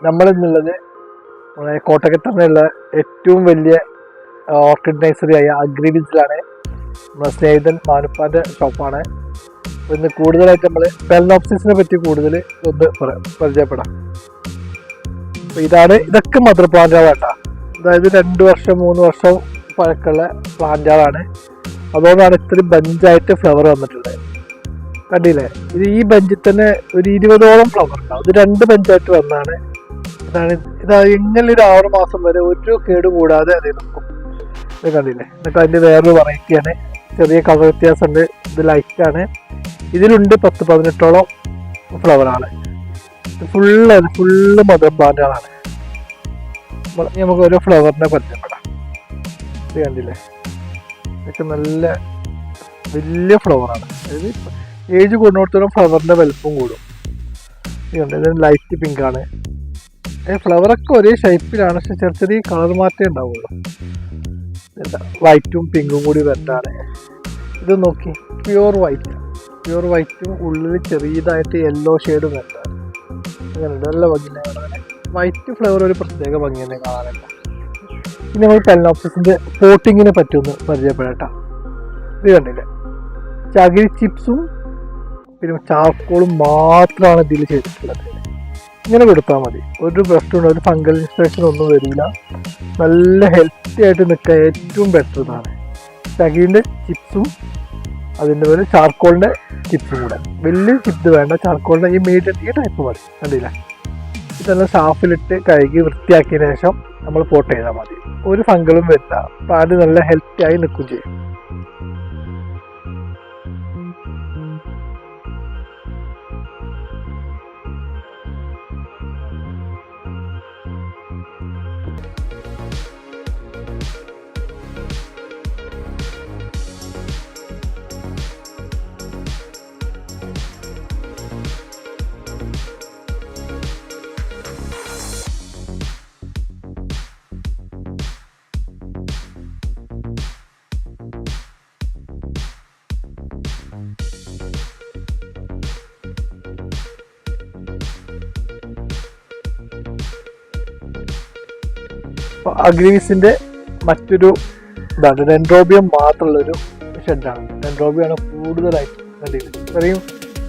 നമ്മളിന്നുള്ളത് കോട്ടക്കത്തന്നെയുള്ള ഏറ്റവും വലിയ ഓർക്കിഡ് നഴ്സറിയായ അഗ്രിവിസിലാണ്. നമ്മുടെ സ്നേഹിതൻ മാനുപ്പാൻ്റെ ഷോപ്പാണ്. ഇന്ന് കൂടുതലായിട്ട് നമ്മൾ ഫെലനോപ്സിസിനെ പറ്റി കൂടുതൽ ഒന്ന് പരിചയപ്പെടാം. ഇതൊക്കെ മദർ പ്ലാന്റുകളാട്ടാ. അതായത് 2 വർഷം 3 വർഷം പഴക്കമുള്ള പ്ലാന്റുകളാണ്. അതുകൊണ്ടാണ് ഇത്രയും ബഞ്ചായിട്ട് ഫ്ലവർ വന്നിട്ടുള്ളത്. കണ്ടില്ലേ, ഈ ബഞ്ചിൽ തന്നെ ഒരു 20ഓളം ഫ്ലവർ ഉണ്ടാവും. ഇത് 2 ബഞ്ചായിട്ട് വന്നാണ്. ഇതാ എങ്ങനെ ഒരു 6 മാസം വരെ ഒരു കേട് കൂടാതെ അത് നിൽക്കും. ഇത് കണ്ടില്ലേ. എന്നിട്ട് അതിൻ്റെ വേറൊരു വെറൈറ്റിയാണ്. ചെറിയ കളർ വ്യത്യാസമുണ്ട്. ഇത് ലൈറ്റാണ്. ഇതിലുണ്ട് 10-18ഓളം ഫ്ലവറാണ്. Full mother പ്ലാന്റുകളാണ്. നമുക്ക് ഓരോ ഫ്ലവറിനെ പരിചയപ്പെടാം. ഇത് കണ്ടില്ലേ, ഇതൊക്കെ നല്ല വലിയ ഫ്ലവറാണ്. അതായത് ഏജ് കൂടുന്നിടത്തോളം ഫ്ലവറിൻ്റെ വലുപ്പം കൂടും. ഇത് കണ്ടു, ഇത് ലൈറ്റ് പിങ്കാണ്. ഫ്ലവറൊക്കെ ഒരേ ഷേപ്പിലാണ്, പക്ഷെ ചെറിയ കളർ മാറ്റേ ഉണ്ടാവുള്ളൂ. വൈറ്റും പിങ്കും കൂടി വരണ്ടാണ്. ഇത് നോക്കി, പ്യുവർ വൈറ്റും ഉള്ളിൽ ചെറിയതായിട്ട് യെല്ലോ ഷെയ്ഡും വരണ്ടാണ്. അങ്ങനെയുണ്ട്, നല്ല ഭംഗിയാണ് കാണാൻ. വൈറ്റ് ഫ്ലവർ ഒരു പ്രത്യേക ഭംഗി തന്നെ കാണാനുണ്ട്. ഇനി നമ്മൾ ഫെലനോപ്സിസിൻ്റെ പോട്ടിങ്ങിനെ പറ്റിയൊന്ന് പരിചയപ്പെടാം. ഇത് കണ്ടില്ലേ, ചകിരി ചിപ്സും പിന്നെ ചാർക്കോളും മാത്രമാണ് ഇതിൽ ചെയ്തിട്ടുള്ളത്. ഇങ്ങനെ കൊടുത്താൽ മതി, ഒരു പ്രശ്നമുണ്ട്, ഒരു ഫംഗൽ ഇൻഫെക്ഷൻ ഒന്നും വരില്ല. നല്ല ഹെൽത്തി ആയിട്ട് നിൽക്കാൻ ഏറ്റവും ബെറ്റർ ഇതാണ്. ചകിരിൻ്റെ ചിപ്സും അതിൻ്റെ പോലെ ചാർക്കോളിൻ്റെ ചിപ്സും കൂടെ. വലിയ ചിപ്സ് വേണ്ട, ചാർക്കോളിൻ്റെ ഈ മീഡിയം ഈ ടൈപ്പ് മതി. കണ്ടില്ല, ഇതെല്ലാം സാഫിലിട്ട് കഴുകി വൃത്തിയാക്കിയതിന് ശേഷം നമ്മൾ പോട്ട് ചെയ്താൽ മതി. ഒരു ഫംഗലും വരില്ല. പ്ലാന്റ് നല്ല ഹെൽത്തി ആയി നിൽക്കുകയും ചെയ്യും. അഗ്രിവിസിന്റെ മറ്റൊരു ഇതാണ് ഡെൻഡ്രോബിയം മാത്രമുള്ളൊരു ഷെഡാണ്. ഡെൻഡ്രോബിയാണ് കൂടുതലായിട്ട്. ഇത്രയും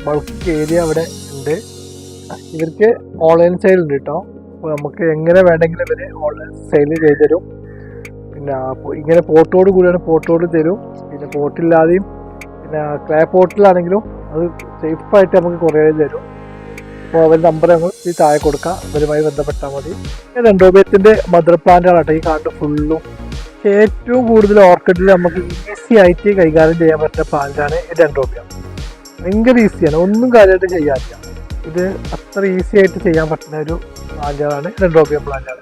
ബൾക്ക് ഏരിയ അവിടെ ഉണ്ട്. ഇവർക്ക് ഓൺലൈൻ സെയിൽ ഉണ്ട് കേട്ടോ. അപ്പോൾ നമുക്ക് എങ്ങനെ വേണമെങ്കിലും ഇവർ ഓൺലൈൻ സെയിൽ ചെയ്ത് തരും. പിന്നെ ഇങ്ങനെ പോട്ടോട് കൂടിയാണ് പോട്ടോട് തരും. പിന്നെ പോട്ടില്ലാതെയും പിന്നെ ക്ലേ പോട്ടിലാണെങ്കിലും അത് സേഫായിട്ട് നമുക്ക് കുറേ തരും. അപ്പോൾ അവരുടെ നമ്പർ ഞങ്ങൾ ഈ താഴെ കൊടുക്കാം, അവരുമായി ബന്ധപ്പെട്ടാൽ മതി. ഡെൻഡ്രോബിയത്തിൻ്റെ മദർ പ്ലാന്റുകളാട്ടെ ഈ കാണുന്ന ഫുള്ളും. ഏറ്റവും കൂടുതൽ ഓർക്കിഡിൽ നമുക്ക് ഈസി ആയിട്ട് കൈകാര്യം ചെയ്യാൻ പറ്റുന്ന പ്ലാന്റാണ് ഈ ഡെൻഡ്രോബിയം. ഭയങ്കര ഈസിയാണ്, ഒന്നും കാര്യമായിട്ട് ചെയ്യാറില്ല. ഇത് അത്ര ഈസി ആയിട്ട് ചെയ്യാൻ പറ്റുന്ന ഒരു പ്ലാന്റുകളാണ് ഡെൻഡ്രോബിയം പ്ലാന്റുകൾ.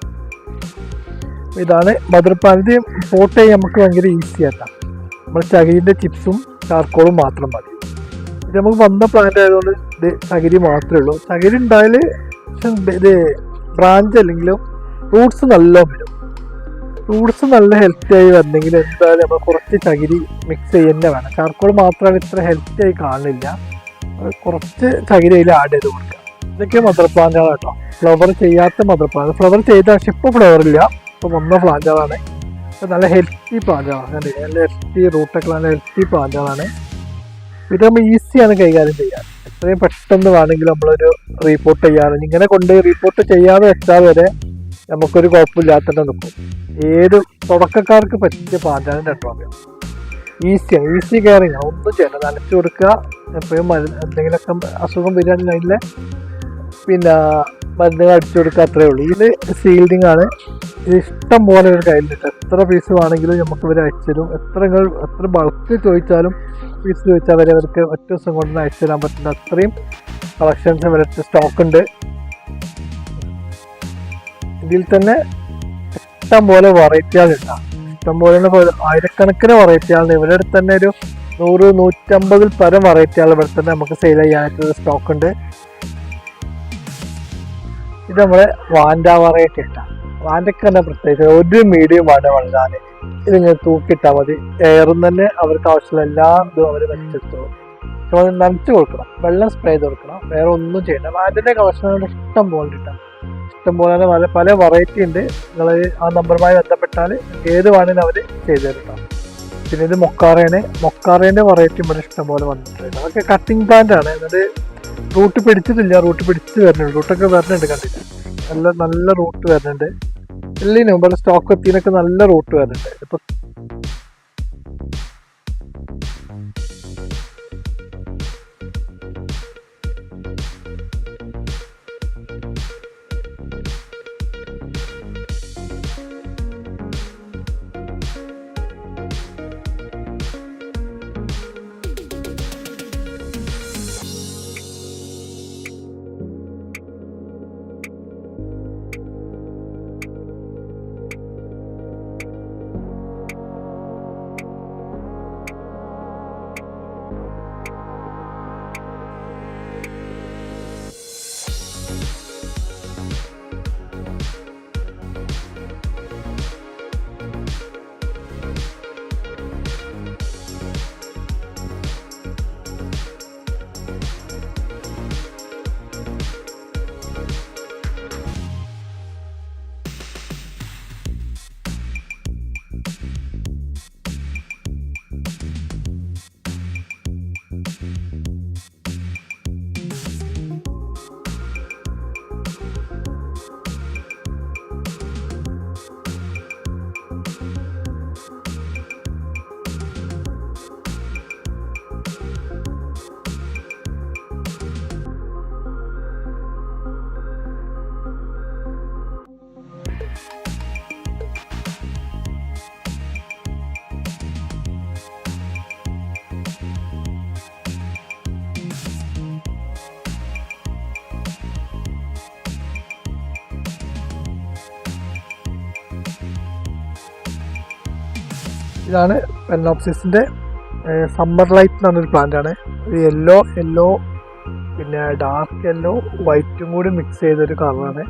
ഇതാണ് മദർ പ്ലാന്റ്. പോട്ട് ചെയ്യാൻ നമുക്ക് ഭയങ്കര ഈസി ആയിട്ടാണ്. നമ്മൾ ചകിരിൻ്റെ ചിപ്സും ചാർക്കോളും മാത്രം മതി. ഇത് നമുക്ക് വന്ന പ്ലാന്റ് ആയതുകൊണ്ട് ഇത് ചകിരി മാത്രമേ ഉള്ളൂ. ചകിരി ഉണ്ടായാൽ ഇത് ബ്രാഞ്ച് അല്ലെങ്കിലും റൂട്ട്സ് നല്ല വരും. റൂട്ട്സ് നല്ല ഹെൽത്തി ആയി വരണമെങ്കിൽ എന്തായാലും നമ്മൾ കുറച്ച് ചകിരി മിക്സ് ചെയ്യുന്നത് വേണം. ചാർക്കോൾ മാത്രമാണ് ഇത്ര ഹെൽത്തി ആയി കാണുന്നില്ല. കുറച്ച് ചകിരി അതിൽ ആഡ് ചെയ്ത് കൊടുക്കുക. ഇതൊക്കെ മദർ പ്ലാന്റുകളാണ് കേട്ടോ. ഫ്ലവർ ചെയ്യാത്ത മദർ പ്ലാന്റ്. ഫ്ലവർ ചെയ്ത പക്ഷെ ഇപ്പോൾ ഫ്ലവർ ഇല്ല, ഇപ്പോൾ വന്ന പ്ലാന്റുകളാണ്. നല്ല ഹെൽത്തി പ്ലാന്റുകളാണ്. നല്ല ഹെൽത്തി റൂട്ടൊക്കെ നല്ല ഹെൽത്തി പ്ലാന്റുകളാണ്. ഇത് നമ്മൾ ഈസിയാണ് കൈകാര്യം ചെയ്യാൻ. എത്രയും പെട്ടെന്ന് വേണമെങ്കിൽ നമ്മളൊരു റിപ്പോർട്ട് ചെയ്യാറ് ഇങ്ങനെ കൊണ്ട് റിപ്പോർട്ട് ചെയ്യാതെ വെച്ചാൽ വരെ നമുക്കൊരു കുഴപ്പമില്ലാത്തന്നെ നിൽക്കും. ഏത് തുടക്കക്കാർക്ക് പറ്റിയ പ്ലാന്റാണ് ഡെൻഡ്രോബിയം. ഈസിയാണ്, ഈസി കെയറിങ്. ഒന്നും ചെയ്യണ്ട, നനച്ചു കൊടുക്കുക. എപ്പോഴും എന്തെങ്കിലുമൊക്കെ അസുഖം വരികയാണെങ്കിൽ അതിലെ പിന്നെ മരുന്നുകൾ അടിച്ചു കൊടുക്കുക, അത്രയേ ഉള്ളൂ. ഇത് സീൽഡിങ് ആണ്. ഇത് ഇഷ്ടം പോലെ ഒരു കയ്യിലിട്ട് എത്ര പീസ് വേണമെങ്കിലും നമുക്ക് ഇവർ അയച്ചു തരും. എത്ര ബൾക്ക് ചോദിച്ചാലും പീസ് ചോദിച്ചാൽ വരെ അവർക്ക് ഒറ്റ ദിവസം കൊണ്ട് അയച്ചു തരാൻ പറ്റുന്ന അത്രയും കളക്ഷൻസ് ഇവരുടെ സ്റ്റോക്ക് ഉണ്ട്. ഇതിൽ തന്നെ ഇഷ്ടം പോലെ വെറൈറ്റികളുണ്ടാകും. ഇഷ്ടം പോലെ ആയിരക്കണക്കിന് വെറൈറ്റികളുണ്ട്. ഇവരുടെ അടുത്ത് തന്നെ ഒരു 100-150 പരം വെറൈറ്റികൾ ഇവിടെ തന്നെ നമുക്ക് സെയിൽ ചെയ്യാനായിട്ടുള്ള സ്റ്റോക്ക് ഉണ്ട്. ഇത് നമ്മളെ വാൻഡ വെറൈറ്റി ഉണ്ടാകും. വാൻഡയ്ക്ക് തന്നെ പ്രത്യേകിച്ച് ഒരു മീഡിയം വാൻഡ വളരാൻ ഇതിങ്ങനെ തൂക്കിയിട്ടാൽ മതി. എയറും തന്നെ അവർക്ക് ആവശ്യമുള്ള എല്ലാ ഇതും അവർ വലിച്ചെടുത്തോളും. പക്ഷെ നനച്ചു കൊടുക്കണം, വെള്ളം സ്പ്രേ ചെയ്ത് കൊടുക്കണം, വേറെ ഒന്നും ചെയ്യണം. വാൻഡിൻ്റെ കളക്ഷനുകൾ ഇഷ്ടം പോലെ കിട്ടാം. ഇഷ്ടംപോലെ പല വെറൈറ്റി ഉണ്ട്. നിങ്ങൾ ആ നമ്പറുമായി ബന്ധപ്പെട്ടാൽ ഏത് വേണമെങ്കിലും അവർ ചെയ്തു തരും. പിന്നെ ഇത് മൊക്കാറേൻ്റെ വെറൈറ്റി ഇവിടെ ഇഷ്ടംപോലെ വന്നിട്ടുണ്ട്. അതൊക്കെ കട്ടിങ് പ്ലാന്റ് ആണ്. എന്നിട്ട് റൂട്ട് പിടിച്ചിട്ടില്ല, റൂട്ട് പിടിച്ച് വരുന്നുണ്ട്. റൂട്ടൊക്കെ വരുന്നുണ്ട്, കണ്ടില്ല, നല്ല റൂട്ട് വരുന്നുണ്ട്. എല്ലാം ഇവിടെ സ്റ്റോക്ക് എത്തിനൊക്കെ നല്ല റൂട്ട് വരുന്നുണ്ട്. ഇപ്പൊ ഇതാണ് പെനോപ്സിസിൻ്റെ സമ്മർ ലൈറ്റ് എന്ന് പറഞ്ഞൊരു പ്ലാന്റ് ആണ്. യെല്ലോ പിന്നെ ഡാർക്ക് യെല്ലോ വൈറ്റും കൂടി മിക്സ് ചെയ്തൊരു കളറാണ്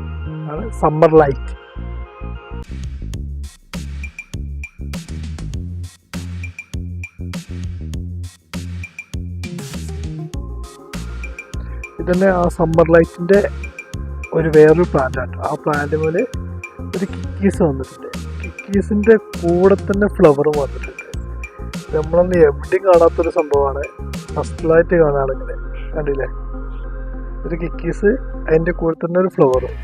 സമ്മർ ലൈറ്റ്. ഇതന്നെ ആ സമ്മർ ലൈറ്റിൻ്റെ വേറൊരു പ്ലാന്റ് ആണ്. ആ പ്ലാന്റ് പോലെ ഒരു കിക്കീസ് വന്നിട്ടുണ്ട്. കിക്കീസിൻ്റെ കൂടെ തന്നെ ഫ്ലവറും വന്നിട്ടുണ്ട്. നമ്മളൊന്നും എവിടെയും കാണാത്തൊരു സംഭവമാണ്. ഫസ്റ്റിലായിട്ട് കാണുകയാണെങ്കിൽ കണ്ടില്ലേ, ഒരു കിക്കീസ് അതിൻ്റെ കൂടെ തന്നെ ഒരു ഫ്ലവറും.